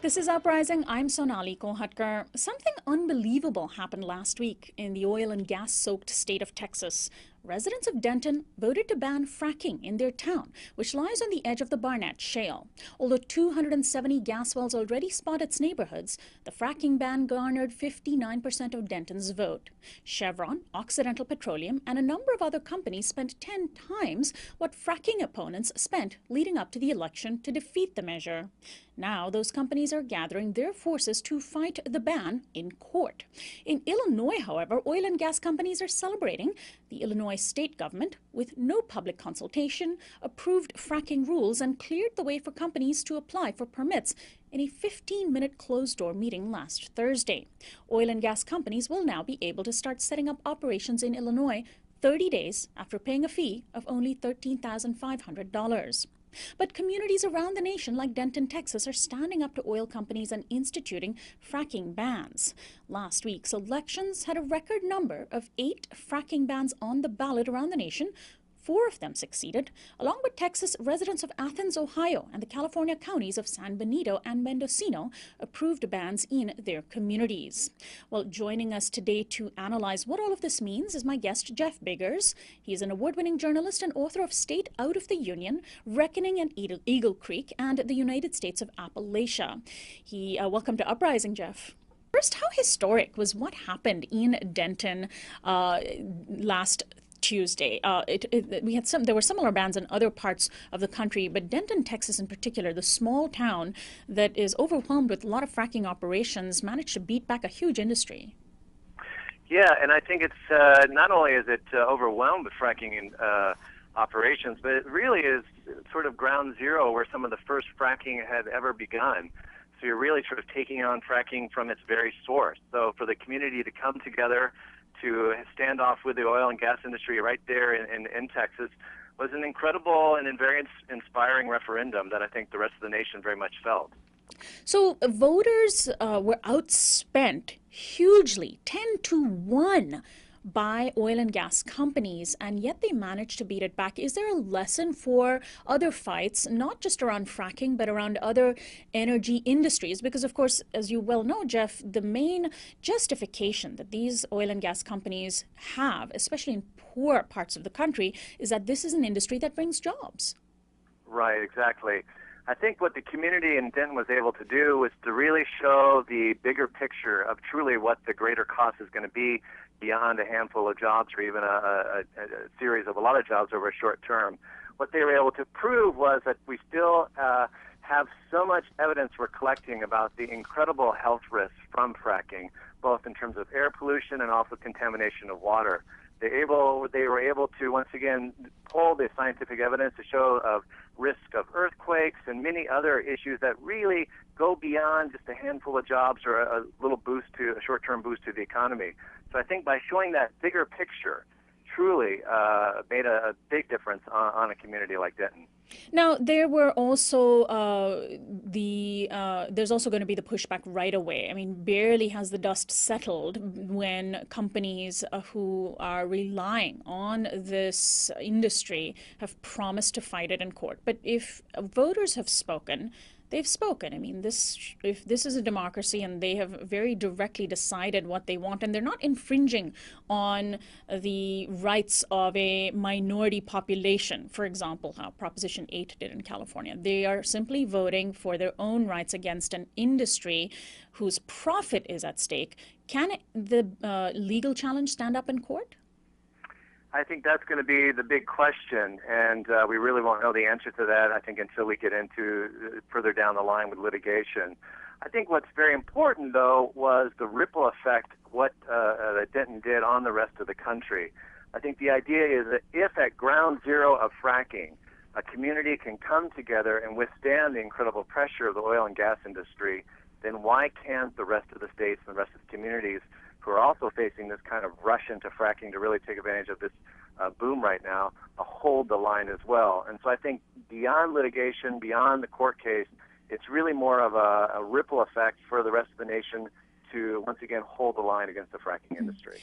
This is Uprising. I'm Sonali. Something unbelievable happened last week in the oil and gas soaked state of Texas. Residents of Denton voted to ban fracking in their town, which lies on the edge of the Barnett Shale. Although 270 gas wells already spot its neighborhoods, the fracking ban garnered 59% of Denton's vote. Chevron, Occidental Petroleum, and a number of other companies spent 10 times what fracking opponents spent leading up to the election to defeat the measure. Now, those companies are gathering their forces to fight the ban in court. In Illinois, however, oil and gas companies are celebrating. The Illinois state government, with no public consultation, approved fracking rules and cleared the way for companies to apply for permits in a 15-minute closed-door meeting last Thursday. Oil and gas companies will now be able to start setting up operations in Illinois 30 days after paying a fee of only $13,500. But communities around the nation, like Denton, Texas, are standing up to oil companies and instituting fracking bans. Last week's elections had a record number of 8 fracking bans on the ballot around the nation. 4 of them succeeded. Along with Texas, residents of Athens, Ohio, and the California counties of San Benito and Mendocino approved bans in their communities. Well, joining us today to analyze what all of this means is my guest, Jeff Biggers. He's an award-winning journalist and author of State Out of the Union, Reckoning in Eagle Creek, and the United States of Appalachia. Welcome to Uprising, Jeff. First, how historic was what happened in Denton last Tuesday? There were similar bans in other parts of the country, but Denton, Texas in particular, the small town that is overwhelmed with a lot of fracking operations, managed to beat back a huge industry. Yeah, and I think it's not only is it overwhelmed with fracking in, operations, but it really is sort of ground zero where some of the first fracking had ever begun. So you're really sort of taking on fracking from its very source. So for the community to come together to stand off with the oil and gas industry right there in Texas was an incredible and very inspiring referendum that I think the rest of the nation very much felt. So voters were outspent hugely, 10-1, by oil and gas companies, and yet they managed to beat it back. Is there a lesson for other fights, not just around fracking, but around other energy industries? Because, of course, as you well know, Jeff, the main justification that these oil and gas companies have, especially in poor parts of the country, is that this is an industry that brings jobs. Right, exactly. I think what the community in Denton was able to do was to really show the bigger picture of truly what the greater cost is going to be beyond a handful of jobs or even a series of a lot of jobs over a short term. What they were able to prove was that we still have so much evidence we're collecting about the incredible health risks from fracking, both in terms of air pollution and also contamination of water. They were able to, once again, pull the scientific evidence to show of risk of earthquakes and many other issues that really go beyond just a handful of jobs or a short-term boost to the economy. So I think by showing that bigger picture, truly made a big difference on a community like Denton. Now, there were also there's also going to be the pushback right away. I mean, barely has the dust settled when companies who are relying on this industry have promised to fight it in court. But if voters have spoken, they've spoken. I mean, if this is a democracy and they have very directly decided what they want, and they're not infringing on the rights of a minority population, for example, how Proposition 8 did in California. They are simply voting for their own rights against an industry whose profit is at stake. Can the legal challenge stand up in court? I think that's going to be the big question, and we really won't know the answer to that, I think, until we get into further down the line with litigation. I think what's very important, though, was the ripple effect, what that Denton did on the rest of the country. I think the idea is that if at ground zero of fracking, a community can come together and withstand the incredible pressure of the oil and gas industry, then why can't the rest of the states and the rest of the communities who are also facing this kind of rush into fracking to really take advantage of this boom right now, hold the line as well. And so I think beyond litigation, beyond the court case, it's really more of a ripple effect for the rest of the nation to once again hold the line against the fracking industry.